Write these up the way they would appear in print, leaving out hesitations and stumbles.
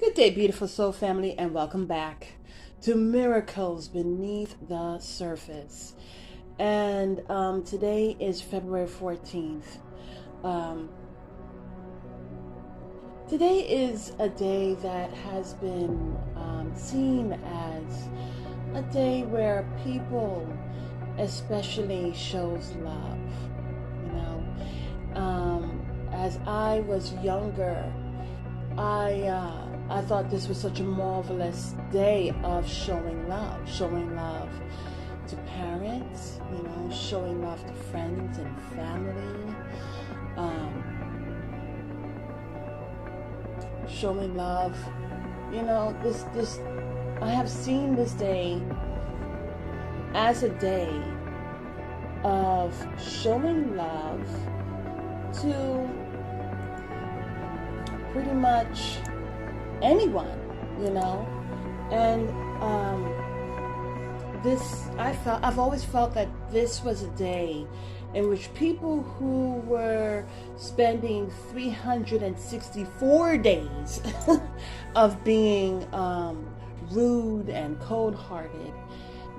Good day, beautiful soul family, and welcome back to Miracles Beneath the Surface. And today is February 14th. Today is a day that has been seen as a day where people especially shows love. You know, as I was younger, I thought this was such a marvelous day of showing love to parents, showing love to friends and family, showing love. This I have seen this day as a day of showing love to pretty much anyone, and I've always felt that this was a day in which people who were spending 364 days of being rude and cold-hearted,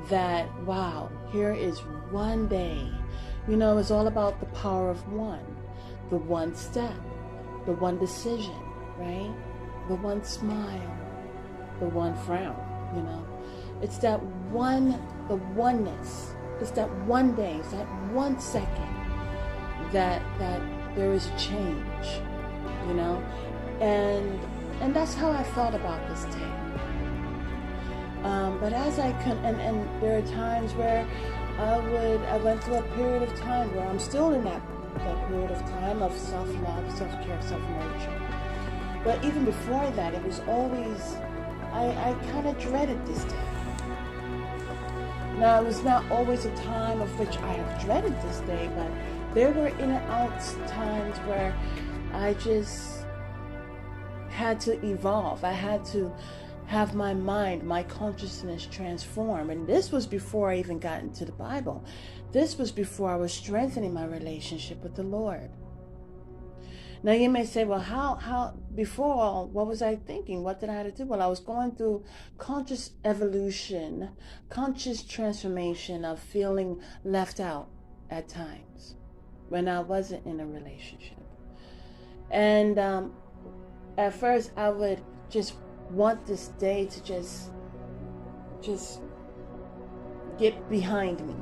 that wow, here is one day. It's all about the power of one, the one step, the one decision, right? The one smile, the one frown, It's that one, the oneness. It's that one day, it's that 1 second that there is a change, and that's how I felt about this day. But as and there are times where I went through a period of time where I'm still in that period of time of self-love, self-care, self-nurture. But even before that, it was always, I kind of dreaded this day. Now, it was not always a time of which I have dreaded this day, but there were in and out times where I just had to evolve. I had to have my mind, my consciousness transform. And this was before I even got into the Bible. This was before I was strengthening my relationship with the Lord. Now you may say, well, how before, what was I thinking? What did I have to do? Well, I was going through conscious evolution, conscious transformation of feeling left out at times when I wasn't in a relationship. And at first I would just want this day to just get behind me.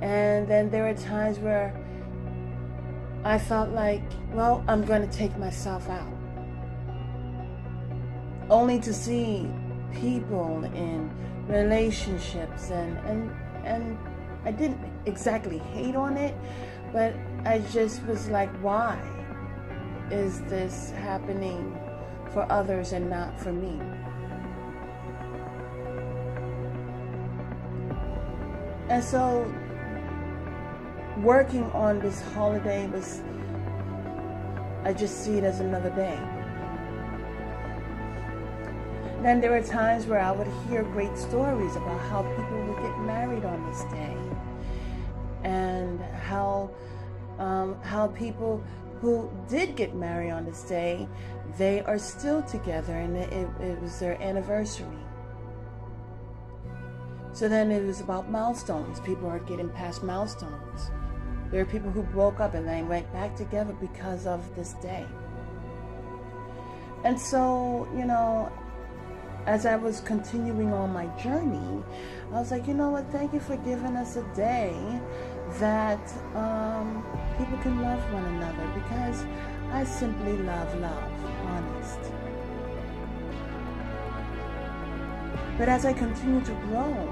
And then there were times where I felt like, well, I'm going to take myself out. Only to see people in relationships and I didn't exactly hate on it, but I just was like, why is this happening for others and not for me? And so working on this holiday I just see it as another day. Then there were times where I would hear great stories about how people would get married on this day, and how people who did get married on this day, they are still together, and it was their anniversary. So then it was about milestones. People are getting past milestones. There are people who broke up and then went back together because of this day. And so, as I was continuing on my journey, I was like, you know what, thank you for giving us a day that people can love one another, because I simply love honest. But as I continue to grow,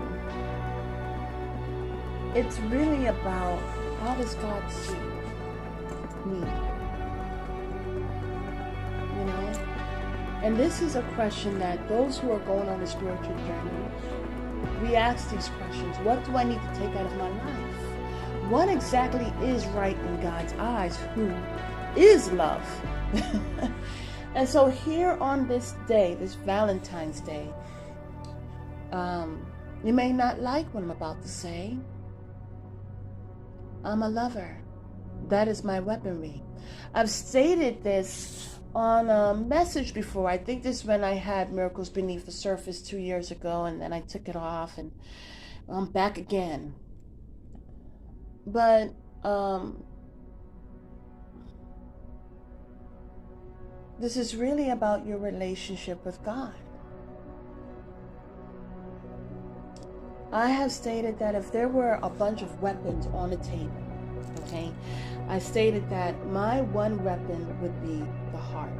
it's really about, how does God see me? And this is a question that those who are going on a spiritual journey, we ask these questions. What do I need to take out of my life? What exactly is right in God's eyes? Who is love? And so here on this day, this Valentine's Day, you may not like what I'm about to say. I'm a lover. That is my weaponry. I've stated this on a message before. I think this is when I had Miracles Beneath the Surface 2 years ago, and then I took it off, and I'm back again. But this is really about your relationship with God. I have stated that if there were a bunch of weapons on the table, okay, I stated that my one weapon would be the heart.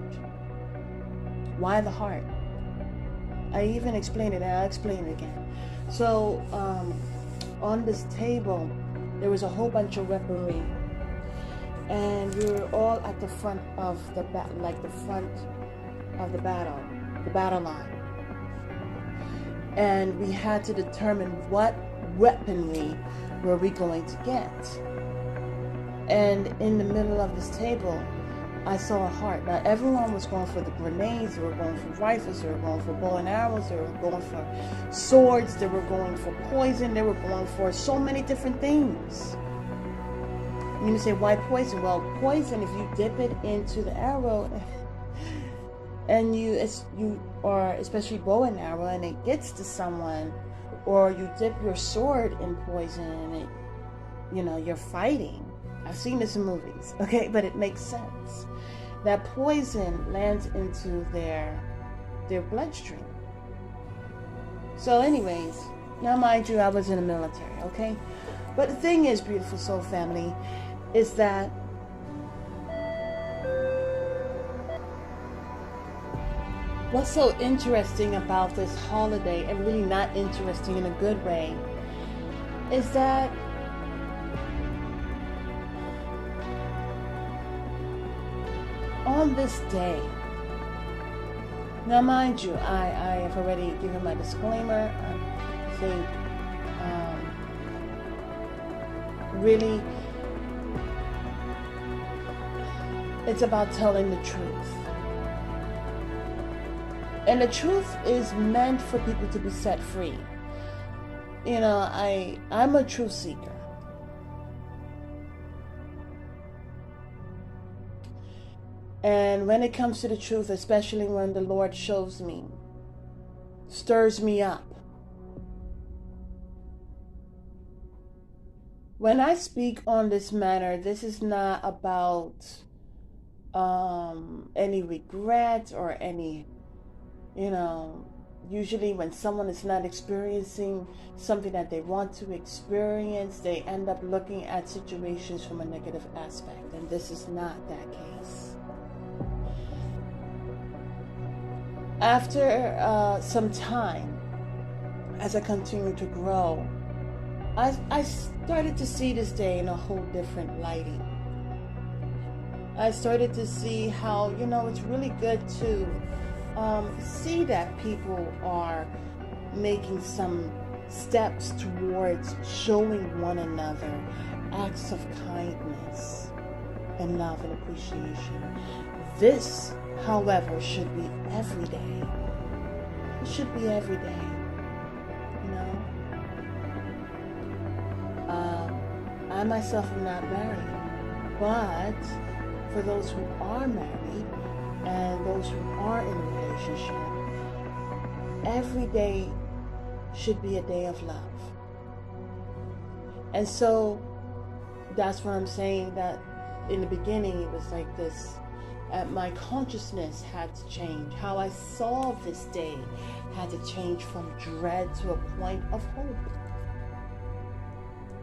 Why the heart? I even explained it, and I'll explain it again. So, on this table, there was a whole bunch of weaponry, and we were all at the front of the front of the battle line. And we had to determine what weaponry were we going to get. And in the middle of this table, I saw a heart. Now, everyone was going for the grenades, they were going for rifles, they were going for bow and arrows, they were going for swords, they were going for poison, they were going for so many different things. You say, why poison? Well, poison, if you dip it into the arrow, and or especially bow and arrow, and it gets to someone, or you dip your sword in poison, and it, you're fighting. I've seen this in movies, okay, but it makes sense. That poison lands into their bloodstream. So anyways, now mind you, I was in the military, okay? But the thing is, beautiful soul family, is that what's so interesting about this holiday, and really not interesting in a good way, is that on this day, now mind you, I have already given my disclaimer. I think really it's about telling the truth. And the truth is meant for people to be set free. I'm a truth seeker. And when it comes to the truth, especially when the Lord shows me, stirs me up. When I speak on this matter, this is not about any regret or any, usually when someone is not experiencing something that they want to experience, they end up looking at situations from a negative aspect. And this is not that case. After some time, as I continue to grow, I started to see this day in a whole different lighting. I started to see how, it's really good to see that people are making some steps towards showing one another acts of kindness and love and appreciation. This, however, should be every day. It should be every day. I myself am not married, but for those who are married and those who are in a relationship, every day should be a day of love. And so that's what I'm saying, that in the beginning it was like this. My consciousness had to change. How I saw this day had to change from dread to a point of hope.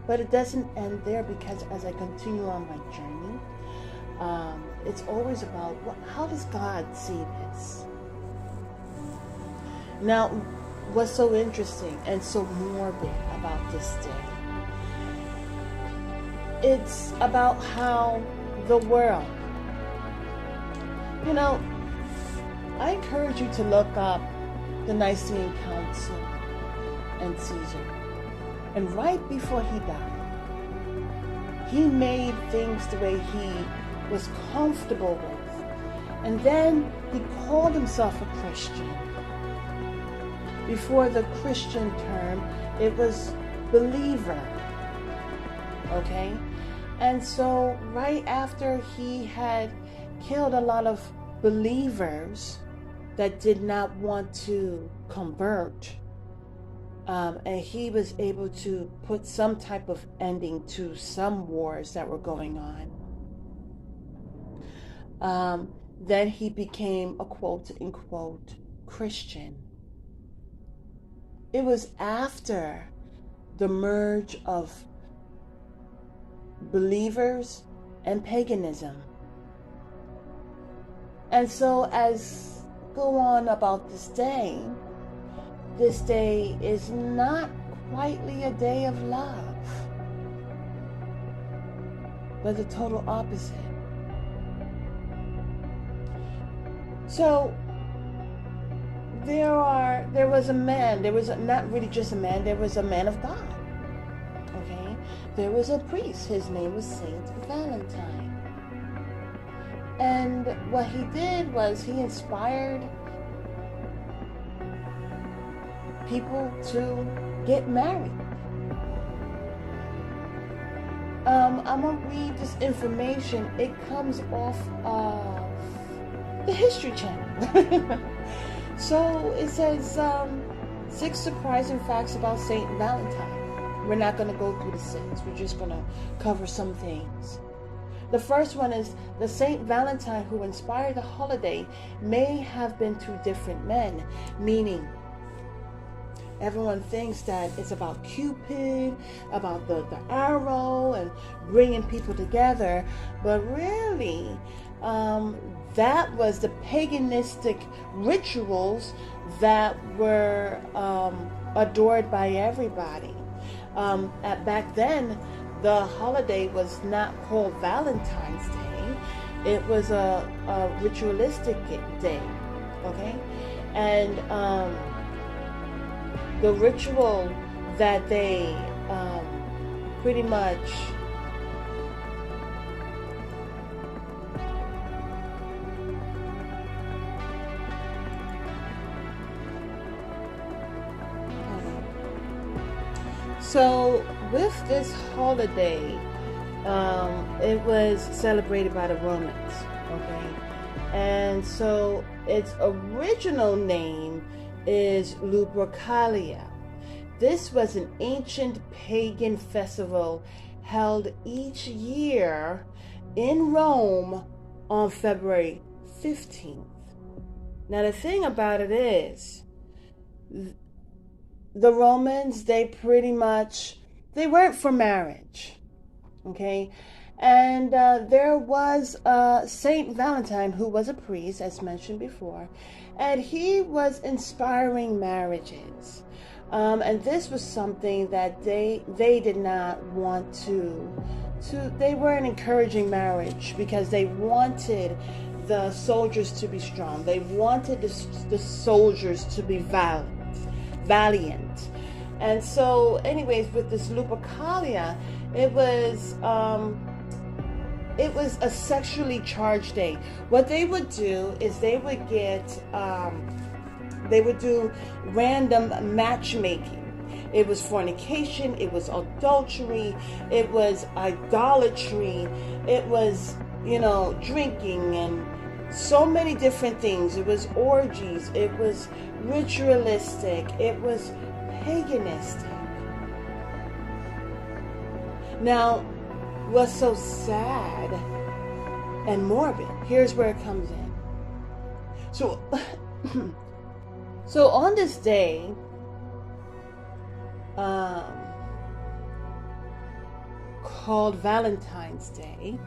But it doesn't end there, because as I continue on my journey, it's always about how does God see this? Now, what's so interesting and so morbid about this day? It's about how the world, I encourage you to look up the Nicene Council and Caesar. And right before he died, he made things the way he was comfortable with. And then he called himself a Christian. Before the Christian term, it was believer. Okay? And so right after he had killed a lot of believers that did not want to convert, and he was able to put some type of ending to some wars that were going on, then he became a quote unquote Christian. It was after the merge of believers and paganism. And so as go on about this day is not quietly a day of love, but the total opposite. So there was a man, not really just a man, there was a man of God. Okay? There was a priest, his name was Saint Valentine. And what he did was he inspired people to get married. I'm going to read this information. It comes off of the History Channel. So it says 6 surprising facts about Saint Valentine. We're not going to go through the 6. We're just going to cover some things. The first one is the Saint Valentine who inspired the holiday may have been 2 different men, meaning everyone thinks that it's about Cupid, about the arrow and bringing people together, but really that was the paganistic rituals that were adored by everybody. Back then, the holiday was not called Valentine's Day. It was a ritualistic day, okay? And the ritual that they pretty much so with this holiday, it was celebrated by the Romans, okay? And so its original name is Lupercalia. This was an ancient pagan festival held each year in Rome on February 15th. Now the thing about it is, the Romans, they weren't for marriage, okay? And there was Saint Valentine, who was a priest, as mentioned before, and he was inspiring marriages. And this was something that they did not want to they weren't encouraging marriage because they wanted the soldiers to be strong. They wanted the soldiers to be valiant. And so anyways, with this Lupercalia, it was a sexually charged day. What they would do is they would do random matchmaking. It was fornication, it was adultery, it was idolatry, it was, drinking and so many different things. It was orgies, it was ritualistic, it was paganistic. Now, what's so sad and morbid, here's where it comes in. So on this day, called Valentine's Day,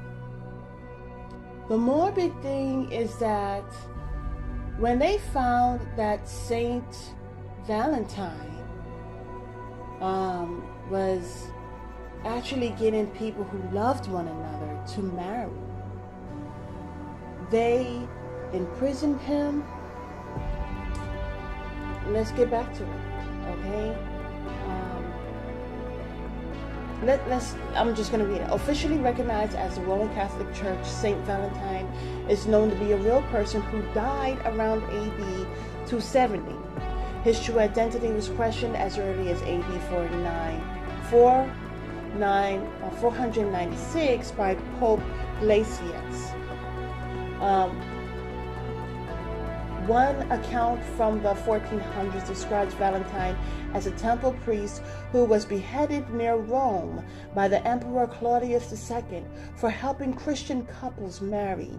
the morbid thing is that when they found that Saint Valentine was actually getting people who loved one another to marry, they imprisoned him. Let's get back to it, okay? I'm just going to read it. Officially recognized as the Roman Catholic Church, Saint Valentine is known to be a real person who died around AD 270. His true identity was questioned as early as AD 499. 496 by Pope Gelasius. One account from the 1400s describes Valentine as a temple priest who was beheaded near Rome by the Emperor Claudius II for helping Christian couples marry.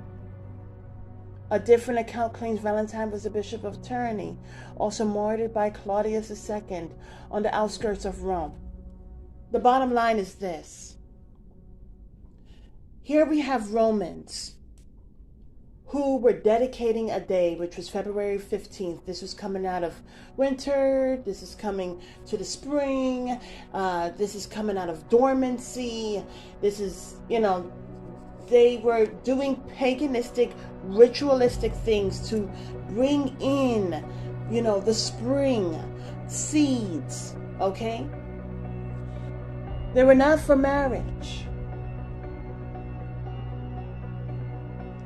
A different account claims Valentine was the Bishop of Terni, also martyred by Claudius II on the outskirts of Rome. The bottom line is this. Here we have Romans who were dedicating a day, which was February 15th. This was coming out of winter. This is coming to the spring. This is coming out of dormancy. This is, they were doing paganistic, ritualistic things to bring in, the spring seeds, okay? They were not for marriage.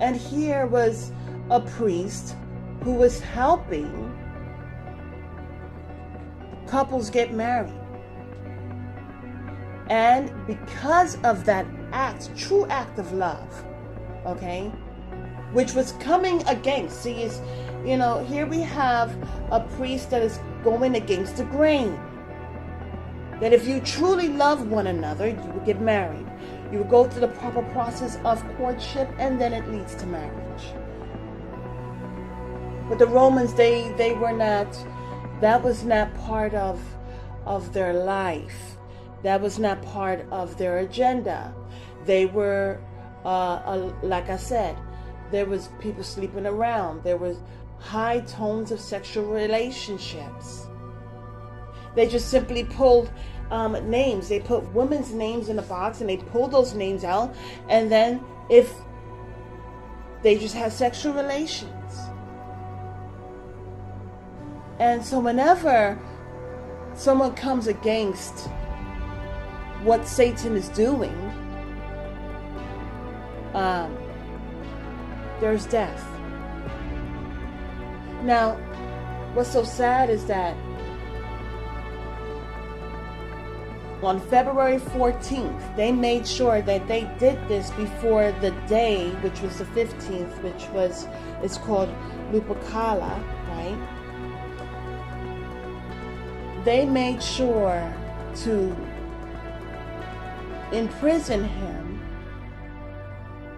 And here was a priest who was helping couples get married. And because of that act, true act of love, okay, which was coming against, here we have a priest that is going against the grain. That if you truly love one another, you would get married. You would go through the proper process of courtship, and then it leads to marriage. But the Romans, they were not, that was not part of their life. That was not part of their agenda. They were, like I said, there was people sleeping around. There was high tones of sexual relationships. They just simply pulled names. They put women's names in a box and they pulled those names out. And then if they just had sexual relations. And so whenever someone comes against what Satan is doing, there's death. Now, what's so sad is that on February 14th, they made sure that they did this before the day, which was the 15th, it's called Lupercalia, right? They made sure to imprison him,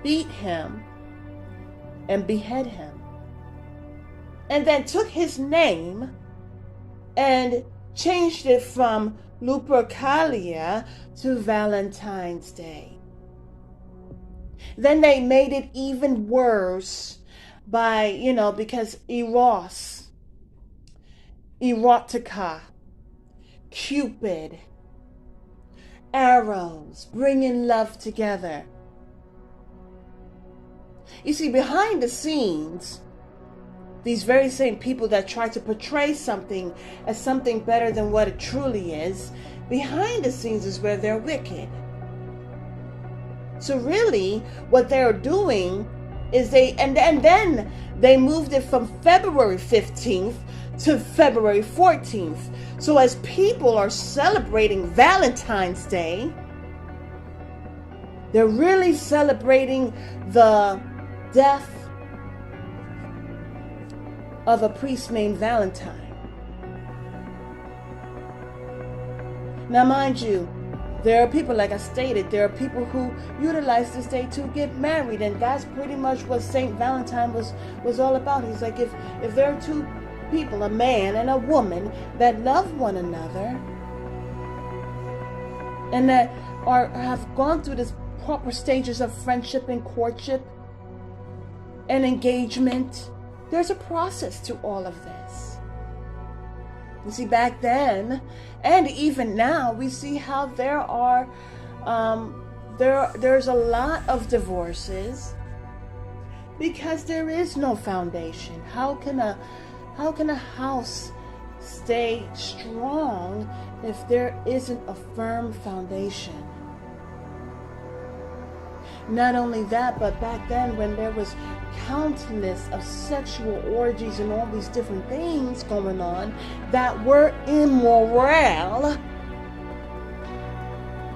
beat him, and behead him. And then took his name and changed it from Lupercalia to Valentine's Day. Then they made it even worse by, because Eros, erotica, Cupid, arrows, bringing love together. You see, behind the scenes, these very same people that try to portray something as something better than what it truly is, behind the scenes is where they're wicked. So really, what they're doing is then they moved it from February 15th to February 14th. So as people are celebrating Valentine's Day, they're really celebrating the death of a priest named Valentine. Now, mind you, there are people, like I stated, there are people who utilize this day to get married, and that's pretty much what Saint Valentine was all about. He's like, if there are two people, a man and a woman, that love one another and that have gone through this proper stages of friendship and courtship and engagement, there's a process to all of this. You see, back then and even now, we see how there are there's a lot of divorces because there is no foundation. How can a house stay strong if there isn't a firm foundation? Not only that, but back then when there was countless of sexual orgies and all these different things going on that were immoral,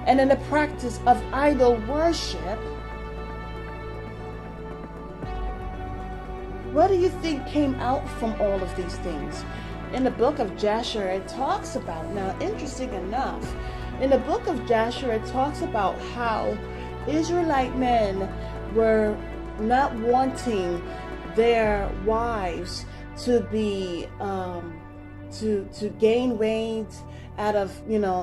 and in the practice of idol worship, what do you think came out from all of these things? In the book of Jasher, it talks about, now interesting enough, in the book of Jasher, it talks about how Israelite men were not wanting their wives to be, to gain weight out of,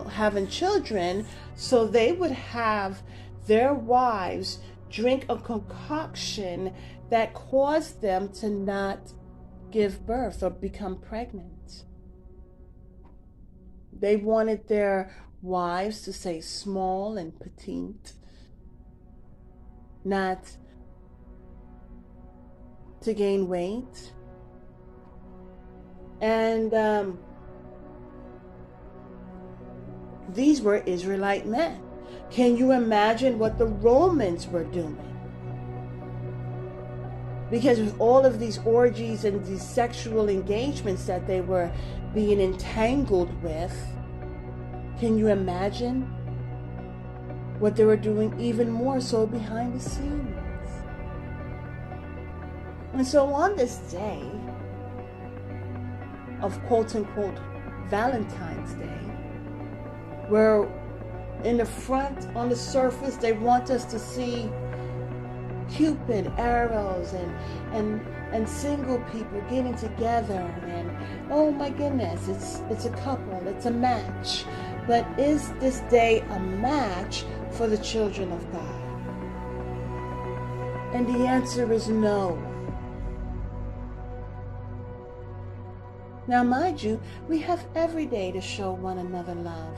having children. So they would have their wives drink a concoction that caused them to not give birth or become pregnant. They wanted their wives to stay small and petite, not to gain weight. And these were Israelite men. Can you imagine what the Romans were doing? Because with all of these orgies and these sexual engagements that they were being entangled with, can you imagine what they were doing even more so behind the scenes? And so on this day of quote-unquote Valentine's Day, where in the front, on the surface, they want us to see Cupid arrows and single people getting together, and oh my goodness, it's a couple, it's a match. But is this day a match for the children of God? And the answer is no. Now mind you, we have every day to show one another love.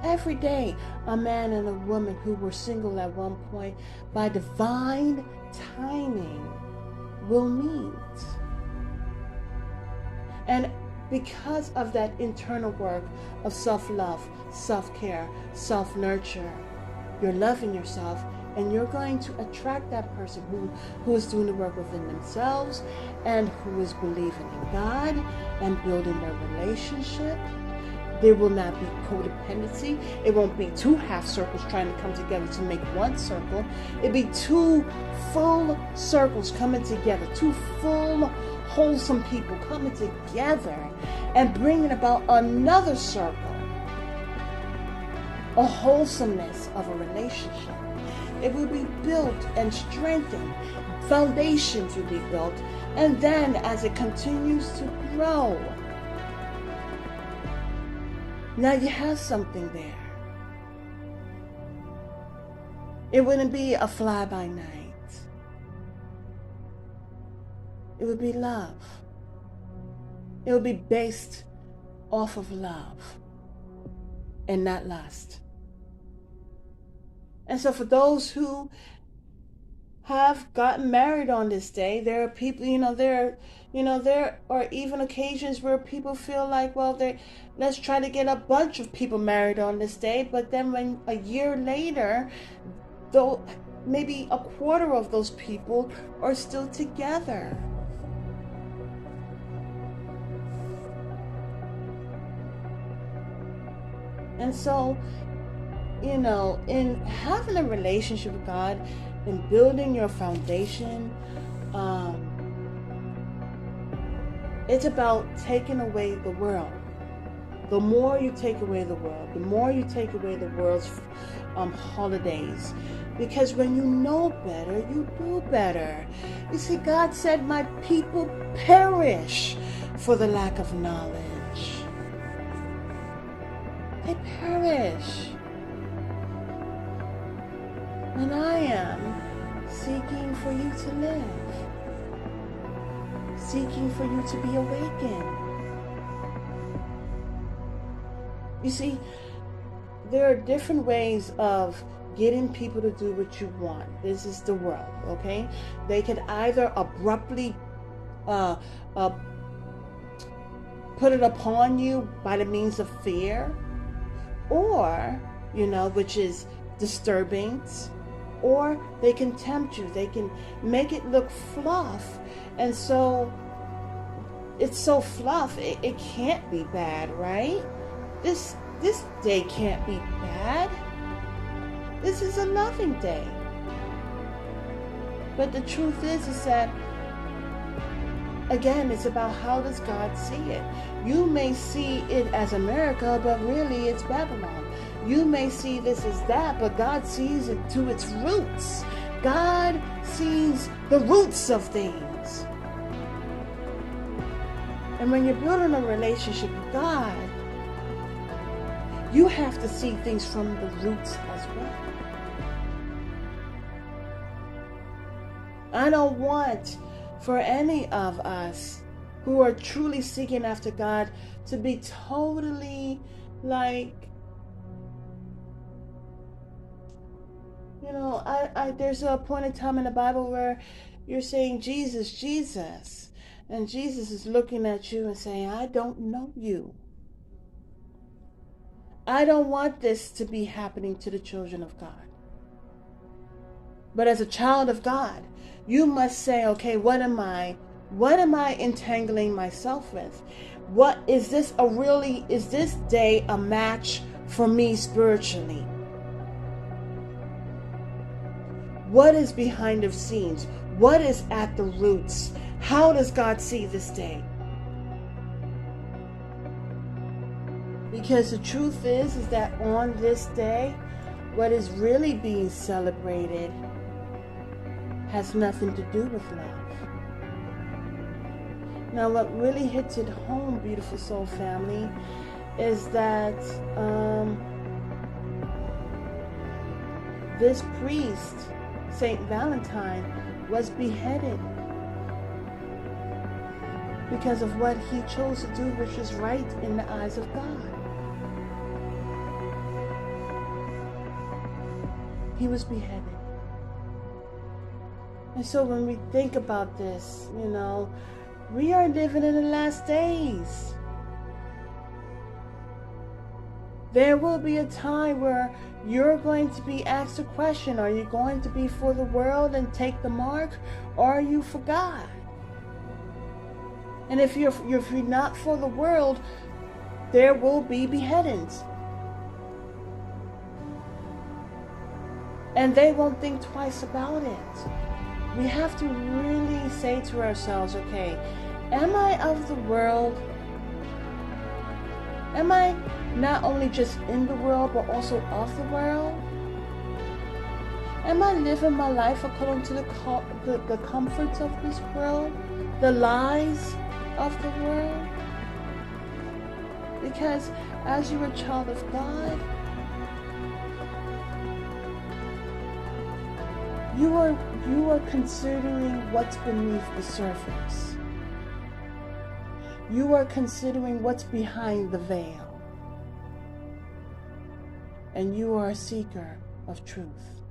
Every day, a man and a woman who were single at one point, by divine timing, will meet. And because of that internal work of self-love, self-care, self-nurture, you're loving yourself, and you're going to attract that person who is doing the work within themselves and who is believing in God and building their relationship. There will not be codependency. It won't be two half circles trying to come together to make one circle. It'll be two full circles coming together, two full wholesome people coming together and bringing about another circle, a wholesomeness of a relationship. It will be built and strengthened. Foundations will be built. And then as it continues to grow, now you have something there. It wouldn't be a fly-by-night. It would be love. It would be based off of love and not lust. And so for those who have gotten married on this day, there are people, there are even occasions where people feel like, well, let's try to get a bunch of people married on this day. But then when a year later, though maybe a quarter of those people are still together. And so, in having a relationship with God, in building your foundation, it's about taking away the world. The more you take away the world, the more you take away the world's holidays. Because when you know better, you do better. You see, God said, my people perish for the lack of knowledge. They perish. And I am seeking for you to live. Seeking for you to be awakened. You see, there are different ways of getting people to do what you want. This is the world, okay? They can either abruptly put it upon you by the means of fear, or, which is disturbing, or they can tempt you. They can make it look fluff, and so it's so fluff, it can't be bad, right? This this day can't be bad. This is a loving day. But the truth is that, again, it's about how does God see it. You may see it as America, but really it's Babylon. You may see this as that, but God sees it to its roots. God sees the roots of things. And when you're building a relationship with God, you have to see things from the roots as well. I don't want for any of us who are truly seeking after God to be totally like, there's a point in time in the Bible where you're saying, Jesus, Jesus. And Jesus is looking at you and saying, I don't know you. I don't want this to be happening to the children of God. But as a child of God, you must say, okay, what am I entangling myself with? Is this day a match for me spiritually? What is behind the scenes? What is at the roots? How does God see this day? Because the truth is that on this day, what is really being celebrated has nothing to do with love. Now, what really hits it home, beautiful soul family, is that this priest, Saint Valentine, was beheaded because of what he chose to do, which is right in the eyes of God. He was beheaded. And so when we think about this, we are living in the last days. There will be a time where you're going to be asked a question. Are you going to be for the world and take the mark? Or are you for God? And if you're not for the world, there will be beheadings. And they won't think twice about it. We have to really say to ourselves, okay, am I of the world? Am I not only just in the world, but also of the world? Am I living my life according to the comforts of this world? The lies of the world? Because as you're a child of God, you are considering what's beneath the surface. You are considering what's behind the veil. And you are a seeker of truth.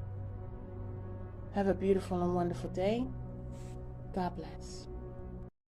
Have a beautiful and wonderful day. God bless.